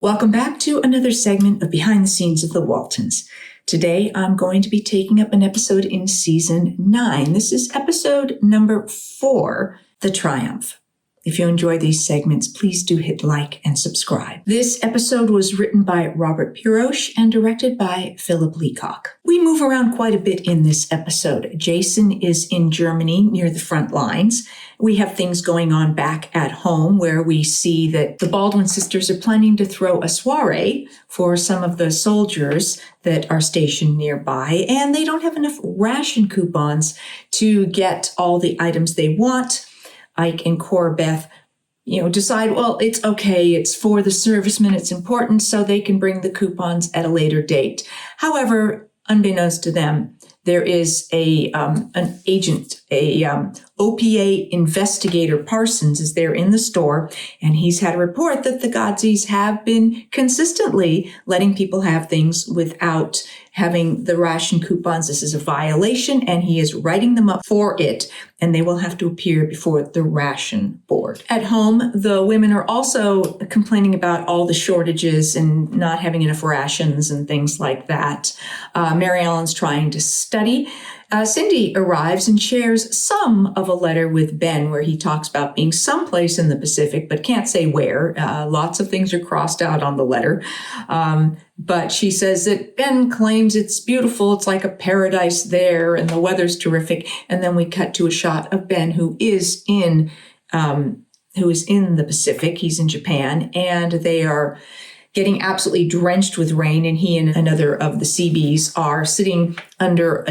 Welcome back to another segment of Behind the Scenes of the Waltons. Today, I'm going to be taking up an episode in season 9. This is episode number 4, The Triumph. If you enjoy these segments, please do hit like and subscribe. This episode was written by Robert Piroche and directed by Philip Leacock. We move around quite a bit in this episode. Jason is in Germany near the front lines. We have things going on back at home where we see that the Baldwin sisters are planning to throw a soiree for some of the soldiers that are stationed nearby, and they don't have enough ration coupons to get all the items they want. Ike and Corabeth, decide, well, it's okay. It's for the servicemen. It's important, so they can bring the coupons at a later date. However, unbeknownst to them, there is an agent, OPA investigator. Parsons is there in the store, and he's had a report that the Godzies have been consistently letting people have things without having the ration coupons. This is a violation, and he is writing them up for it, and they will have to appear before the ration board. At home, the women are also complaining about all the shortages and not having enough rations and things like that. Mary Ellen's trying to study. Cindy arrives and shares some of a letter with Ben where he talks about being someplace in the Pacific, but can't say where. Lots of things are crossed out on the letter. But she says that Ben claims it's beautiful. It's like a paradise there and the weather's terrific. And then we cut to a shot of Ben who is in the Pacific. He's in Japan, and they are getting absolutely drenched with rain. And he and another of the Seabees are sitting under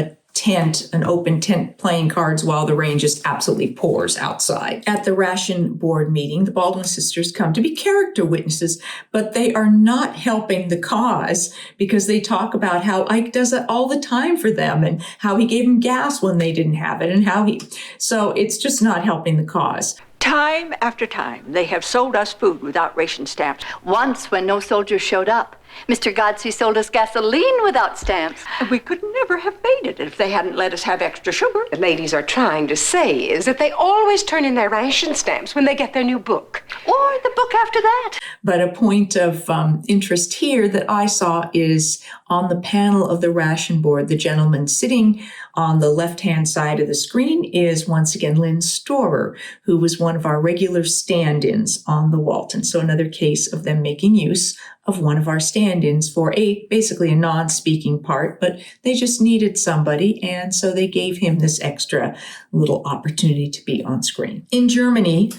an open tent, playing cards while the rain just absolutely pours outside. At the ration board meeting, the Baldwin sisters come to be character witnesses, but they are not helping the cause because they talk about how Ike does it all the time for them and how he gave them gas when they didn't have it so it's just not helping the cause. Time after time, they have sold us food without ration stamps. Once, when no soldiers showed up, Mr. Godsey sold us gasoline without stamps. We could never have made it if they hadn't let us have extra sugar. The ladies are trying to say is that they always turn in their ration stamps when they get their new book. Or the book after that. But a point of interest here that I saw is on the panel of the ration board, the gentleman sitting on the left-hand side of the screen is once again Lynn Storer, who was one of our regular stand-ins on the Waltons. So another case of them making use of one of our stand-ins for basically a non-speaking part, but they just needed somebody, and so they gave him this extra little opportunity to be on screen. In Germany,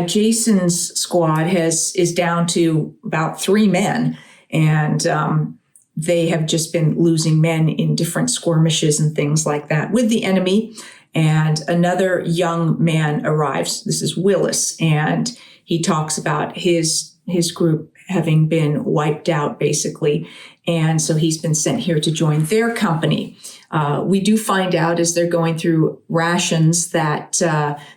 Jason's squad is down to about 3 men, and they have just been losing men in different skirmishes and things like that with the enemy. And another young man arrives. This is Willis, and he talks about his group having been wiped out, basically. And so he's been sent here to join their company. We do find out as they're going through rations that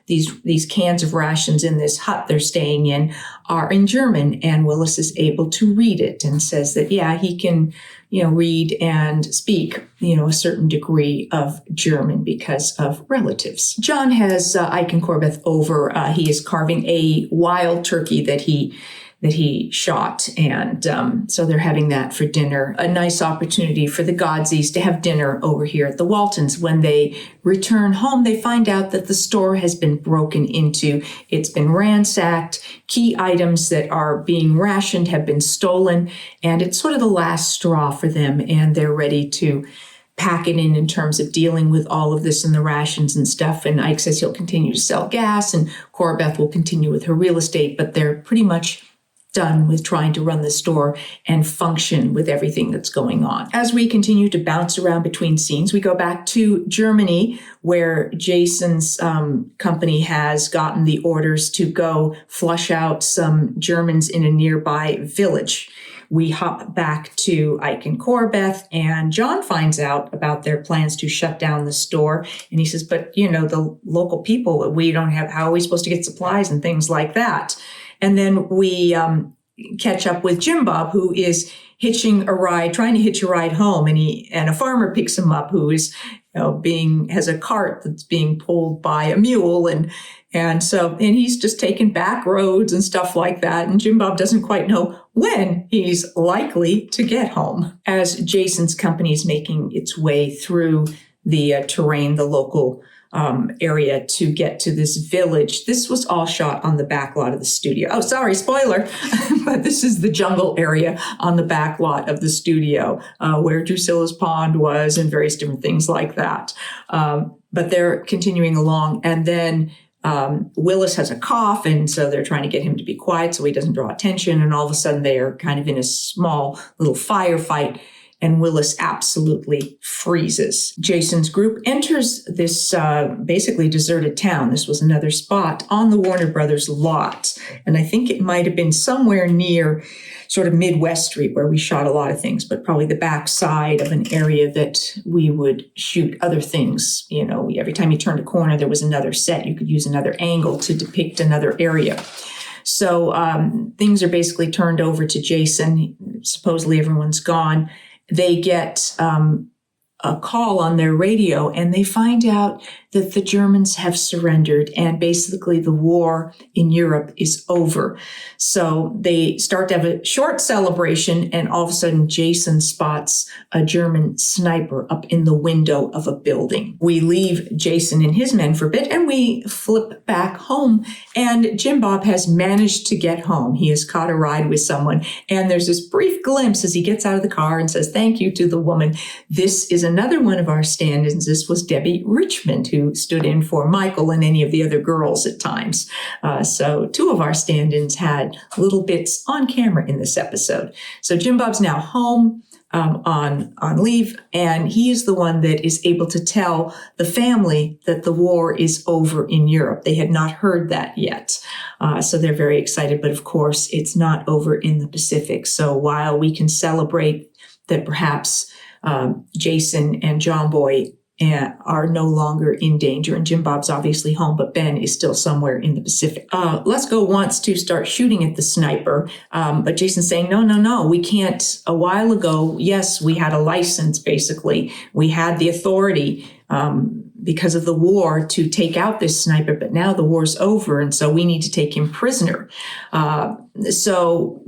these cans of rations in this hut they're staying in are in German, and Willis is able to read it and says that, yeah, he can, read and speak, a certain degree of German because of relatives. Jon has Ike and Corabeth over. He is carving a wild turkey that he shot. And so they're having that for dinner. A nice opportunity for the Godzies to have dinner over here at the Waltons. When they return home, they find out that the store has been broken into. It's been ransacked. Key items that are being rationed have been stolen. And it's sort of the last straw for them. And they're ready to pack it in terms of dealing with all of this and the rations and stuff. And Ike says he'll continue to sell gas, and Corabeth will continue with her real estate, but they're pretty much done with trying to run the store and function with everything that's going on. As we continue to bounce around between scenes, we go back to Germany, where Jason's company has gotten the orders to go flush out some Germans in a nearby village. We hop back to Ike and Corabeth, and Jon finds out about their plans to shut down the store. And he says, but, the local people, we don't have, how are we supposed to get supplies and things like that? And then we catch up with Jim Bob, who is trying to hitch a ride home, and a farmer picks him up who is, has a cart that's being pulled by a mule, and And he's just taking back roads and stuff like that. And Jim Bob doesn't quite know when he's likely to get home. As Jason's company is making its way through the terrain, the local area to get to this village. This was all shot on the back lot of the studio. Oh, sorry, spoiler, but this is the jungle area on the back lot of the studio where Drusilla's pond was and various different things like that. But they're continuing along, and then Willis has a cough, and so they're trying to get him to be quiet so he doesn't draw attention, and all of a sudden they are kind of in a small little firefight, and Willis absolutely freezes. Jason's group enters this basically deserted town. This was another spot on the Warner Brothers lot. And I think it might have been somewhere near sort of Midwest Street where we shot a lot of things, but probably the back side of an area that we would shoot other things. You know, every time you turned a corner, there was another set. You could use another angle to depict another area. So things are basically turned over to Jason. Supposedly everyone's gone. They get a call on their radio, and they find out that the Germans have surrendered, and basically the war in Europe is over. So they start to have a short celebration, and all of a sudden Jason spots a German sniper up in the window of a building. We leave Jason and his men for a bit, and we flip back home, and Jim Bob has managed to get home. He has caught a ride with someone, and there's this brief glimpse as he gets out of the car and says thank you to the woman. This is another one of our stand-ins. This was Debbie Richmond, who stood in for Michael and any of the other girls at times. So two of our stand-ins had little bits on camera in this episode. So Jim Bob's now home on leave, and he is the one that is able to tell the family that the war is over in Europe. They had not heard that yet. So they're very excited, but of course it's not over in the Pacific. So while we can celebrate that perhaps Jason and John Boy are no longer in danger, and Jim Bob's obviously home, but Ben is still somewhere in the Pacific. Lesko wants to start shooting at the sniper, but Jason's saying, no, we can't. A while ago, yes, we had a license, basically. We had the authority because of the war to take out this sniper, but now the war's over, and so we need to take him prisoner. So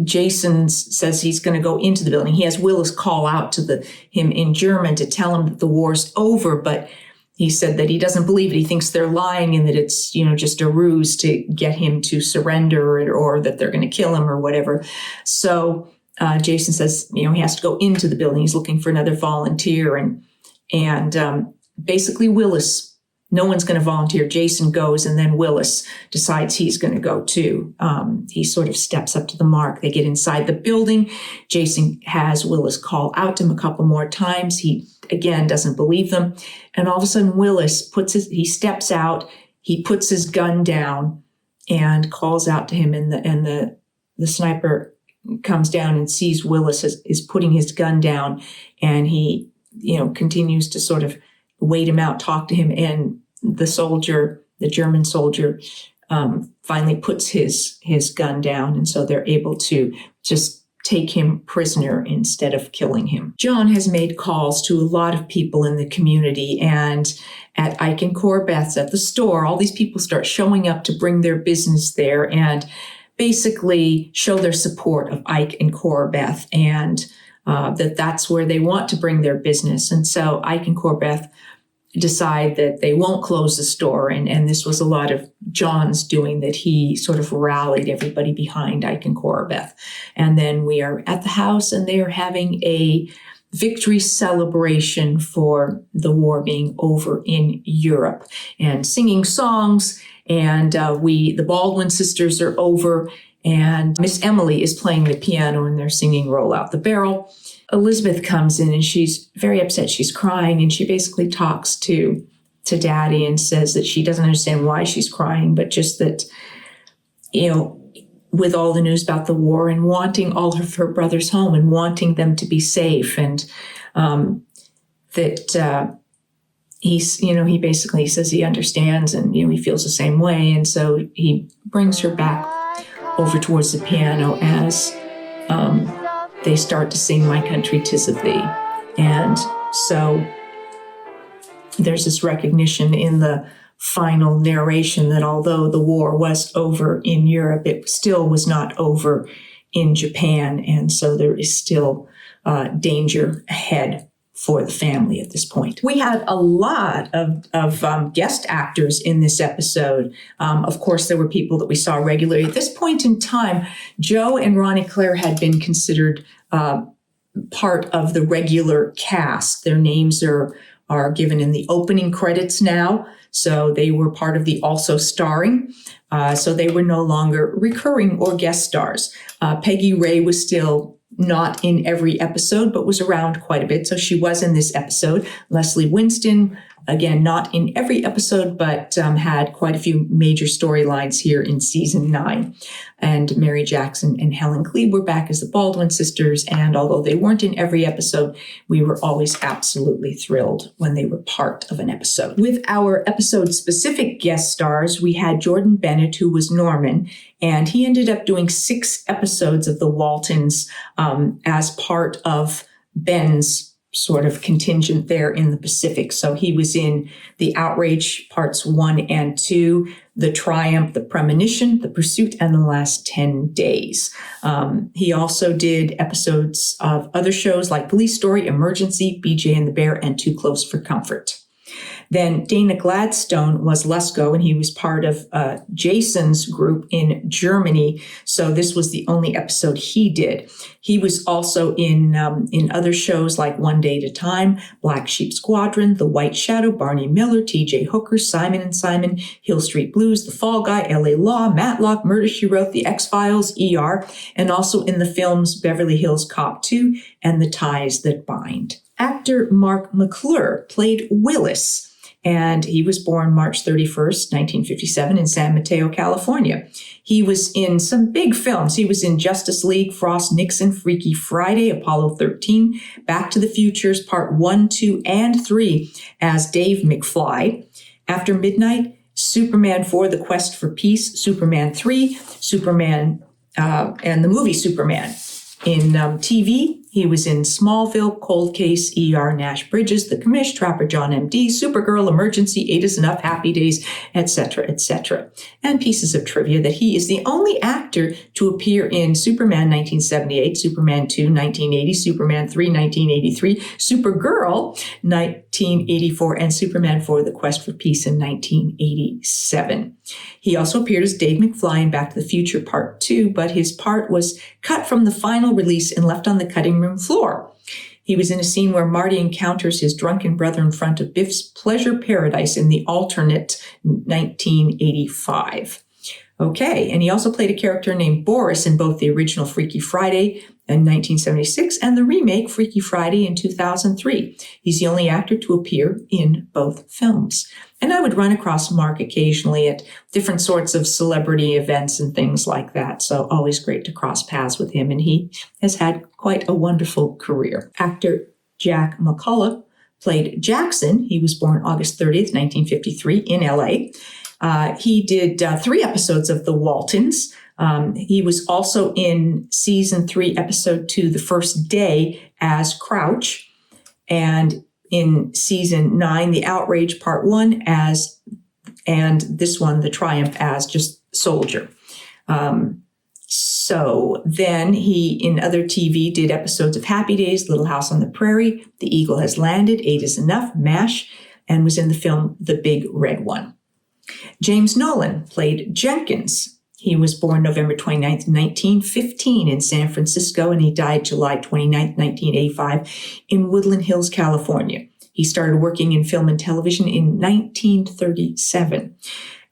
Jason says he's going to go into the building. He has Willis call out to him in German to tell him that the war's over, but he said that he doesn't believe it. He thinks they're lying and that it's, just a ruse to get him to surrender or that they're going to kill him or whatever. So Jason says, he has to go into the building. He's looking for another volunteer, and basically Willis. No one's going to volunteer. Jason goes, and then Willis decides he's going to go too. He sort of steps up to the mark. They get inside the building. Jason has Willis call out to him a couple more times. He, again, doesn't believe them. And all of a sudden, Willis he steps out. He puts his gun down and calls out to him. And the sniper comes down and sees Willis is putting his gun down. And he, continues to sort of wait him out, talk to him, and the German soldier, finally puts his gun down, and so they're able to just take him prisoner instead of killing him. John has made calls to a lot of people in the community, and at Ike and Corabeth's at the store, all these people start showing up to bring their business there and basically show their support of Ike and Corabeth, and that's where they want to bring their business. And so Ike and Corabeth decide that they won't close the store. And this was a lot of John's doing, that he sort of rallied everybody behind Ike and Corabeth. And then we are at the house, and they are having a victory celebration for the war being over in Europe, and singing songs. And the Baldwin sisters are over, and Miss Emily is playing the piano, and they're singing Roll Out the Barrel. Elizabeth comes in, and she's very upset. She's crying, and she basically talks to Daddy and says that she doesn't understand why she's crying, but just that, with all the news about the war and wanting all of her brothers home and wanting them to be safe, and that he basically says he understands, and he feels the same way, and so he brings her back over towards the piano as they start to sing My Country 'Tis of Thee. And so there's this recognition in the final narration that although the war was over in Europe, it still was not over in Japan. And so there is still danger ahead for the family at this point. We had a lot of guest actors in this episode. Of course, there were people that we saw regularly. At this point in time, Joe and Ronnie Claire had been considered part of the regular cast. Their names are given in the opening credits now, so they were part of the also starring. So they were no longer recurring or guest stars. Peggy Ray was still not in every episode, but was around quite a bit. So she was in this episode. Leslie Winston, again, not in every episode, but had quite a few major storylines here in season 9. And Mary Jackson and Helen Cleve were back as the Baldwin sisters. And although they weren't in every episode, we were always absolutely thrilled when they were part of an episode. With our episode-specific guest stars, we had Jordan Bennett, who was Norman, and he ended up doing 6 episodes of the Waltons as part of Ben's sort of contingent there in the Pacific. So he was in the Outrage parts 1 and 2, the Triumph, the Premonition, the Pursuit, and the Last 10 Days. He also did episodes of other shows like Police Story, Emergency, BJ and the Bear, and Too Close for Comfort. Then Dana Gladstone was Lesko, and he was part of Jason's group in Germany. So this was the only episode he did. He was also in other shows like One Day at a Time, Black Sheep Squadron, The White Shadow, Barney Miller, T.J. Hooker, Simon and Simon, Hill Street Blues, The Fall Guy, L.A. Law, Matlock, Murder, She Wrote, The X-Files, ER, and also in the films Beverly Hills Cop 2 and The Ties That Bind. Actor Marc McClure played Willis, and he was born March 31st, 1957 in San Mateo, California. He was in some big films. He was in Justice League, Frost Nixon, Freaky Friday, Apollo 13, Back to the Futures, Part 1, 2, and 3 as Dave McFly. After Midnight, Superman 4, The Quest for Peace, Superman 3, Superman, and the movie Superman. In TV, he was in Smallville, Cold Case, ER, Nash Bridges, The Commish, Trapper John M.D., Supergirl, Emergency, 8 is Enough, Happy Days, etc., etc. And pieces of trivia that he is the only actor to appear in Superman 1978, Superman 2 1980, Superman 3 1983, Supergirl 1984, and Superman 4 The Quest for Peace in 1987. He also appeared as Dave McFly in Back to the Future Part 2, but his part was cut from the final release and left on the cutting room floor. He was in a scene where Marty encounters his drunken brother in front of Biff's Pleasure Paradise in the alternate 1985. Okay, and he also played a character named Boris in both the original Freaky Friday in 1976 and the remake Freaky Friday in 2003. He's the only actor to appear in both films. And I would run across Mark occasionally at different sorts of celebrity events and things like that. So always great to cross paths with him. And he has had quite a wonderful career. Actor Jack McCullough played Jackson. He was born August 30th, 1953 in LA. He did 3 episodes of The Waltons. He was also in season 3, episode 2, The First Day as Crouch. And in season 9, The Outrage Part 1 and this one, The Triumph, as just Soldier. So then he, in other TV, did episodes of Happy Days, Little House on the Prairie, The Eagle Has Landed, 8 is Enough, MASH, and was in the film The Big Red One. James Nolan played Jenkins. He was born November 29th, 1915 in San Francisco, and he died July 29th, 1985 in Woodland Hills, California. He started working in film and television in 1937.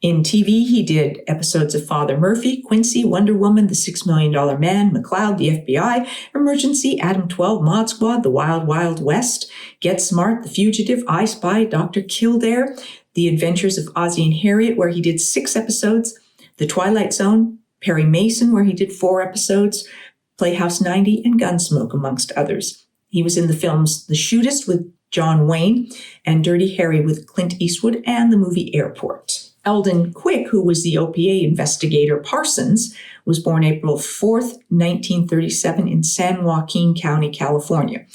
In TV, he did episodes of Father Murphy, Quincy, Wonder Woman, The $6 Million Man, McCloud, The FBI, Emergency, Adam 12, Mod Squad, The Wild Wild West, Get Smart, The Fugitive, I Spy, Dr. Kildare, The Adventures of Ozzie and Harriet, where he did 6 episodes, The Twilight Zone, Perry Mason, where he did 4 episodes, Playhouse 90, and Gunsmoke, amongst others. He was in the films The Shootist with John Wayne and Dirty Harry with Clint Eastwood and the movie Airport. Eldon Quick, who was the OPA investigator Parsons, was born April 4th, 1937 in San Joaquin County, California.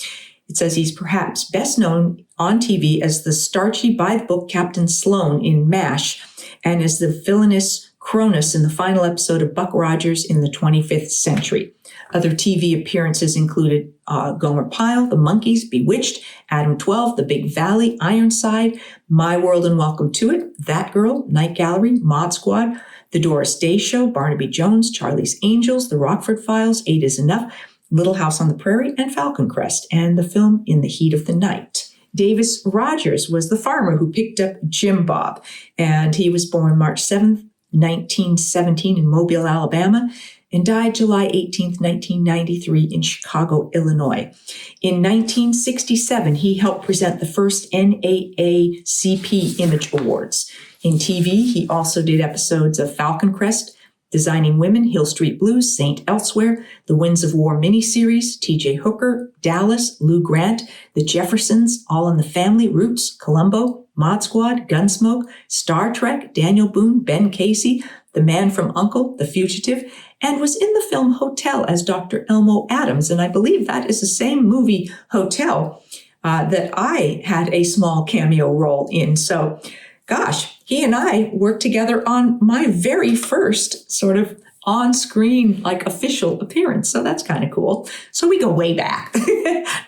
It says he's perhaps best known on TV as the starchy by-the-book Captain Sloan in MASH and as the villainous Cronus in the final episode of Buck Rogers in the 25th Century. Other TV appearances included Gomer Pyle, The Monkees, Bewitched, Adam 12, The Big Valley, Ironside, My World and Welcome to It, That Girl, Night Gallery, Mod Squad, The Doris Day Show, Barnaby Jones, Charlie's Angels, The Rockford Files, 8 is Enough, Little House on the Prairie, and Falcon Crest, and the film In the Heat of the Night. Davis Rogers was the farmer who picked up Jim Bob, and he was born March 7th, 1917 in Mobile, Alabama, and died July 18th, 1993 in Chicago, Illinois. In 1967, he helped present the first NAACP Image Awards. In TV, he also did episodes of Falcon Crest, Designing Women, Hill Street Blues, Saint Elsewhere, The Winds of War miniseries, T.J. Hooker, Dallas, Lou Grant, The Jeffersons, All in the Family, Roots, Columbo, Mod Squad, Gunsmoke, Star Trek, Daniel Boone, Ben Casey, The Man from U.N.C.L.E., The Fugitive, and was in the film Hotel as Dr. Elmo Adams. And I believe that is the same movie, Hotel, that I had a small cameo role in. So, gosh, he and I worked together on my very first sort of on-screen, like, official appearance. So that's kind of cool. So we go way back.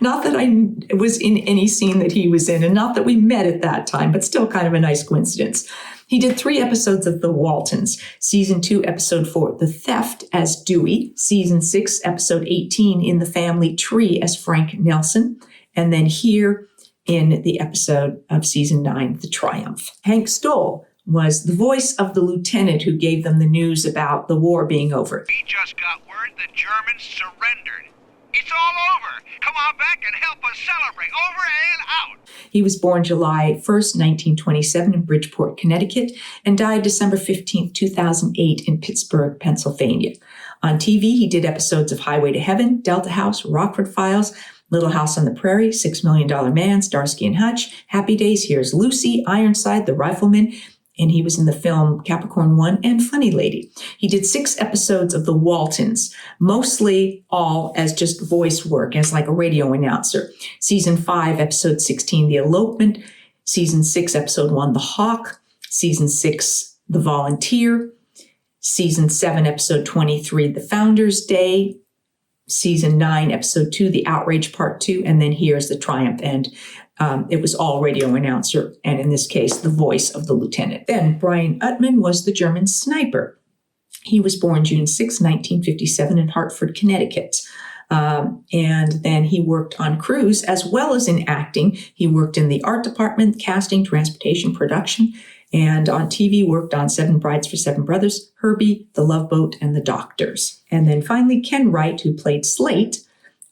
Not that I was in any scene that he was in, and not that we met at that time, but still kind of a nice coincidence. He did 3 episodes of The Waltons, Season 2, Episode 4, The Theft as Dewey, Season 6, Episode 18, In the Family Tree as Frank Nelson, and then here in the episode of Season 9, The Triumph. Hank Stoll was the voice of the lieutenant who gave them the news about the war being over. We just got word the Germans surrendered. It's all over. Come on back and help us celebrate. Over and out. He was born July 1st, 1927 in Bridgeport, Connecticut, and died December 15th, 2008 in Pittsburgh, Pennsylvania. On TV, he did episodes of Highway to Heaven, Delta House, Rockford Files, Little House on the Prairie, $6 Million Man, Starsky and Hutch, Happy Days, Here's Lucy, Ironside, The Rifleman, and he was in the film Capricorn 1 and Funny Lady. He did 6 episodes of The Waltons, mostly all as just voice work, as like a radio announcer. Season 5, Episode 16, The Elopement. Season 6, Episode 1, The Hawk. Season 6, The Volunteer. Season 7, Episode 23, The Founder's Day. Season 9, Episode 2, The Outrage Part 2, and then here's The Triumph. And it was all radio announcer, and in this case, the voice of the lieutenant. Then Brian Uttman was the German sniper. He was born June 6, 1957 in Hartford, Connecticut. And then he worked on crews as well as in acting. He worked in the art department, casting, transportation, production, and on TV worked on 7 Brides for 7 Brothers, Herbie, The Love Boat, and The Doctors. And then finally, Ken Wright, who played Slate,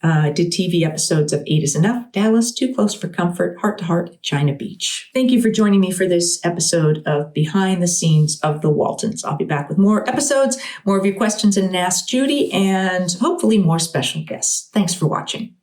did TV episodes of 8 is Enough, Dallas, Too Close for Comfort, Heart to Heart, China Beach. Thank you for joining me for this episode of Behind the Scenes of the Waltons. I'll be back with more episodes, more of your questions in Ask Judy, and hopefully more special guests. Thanks for watching.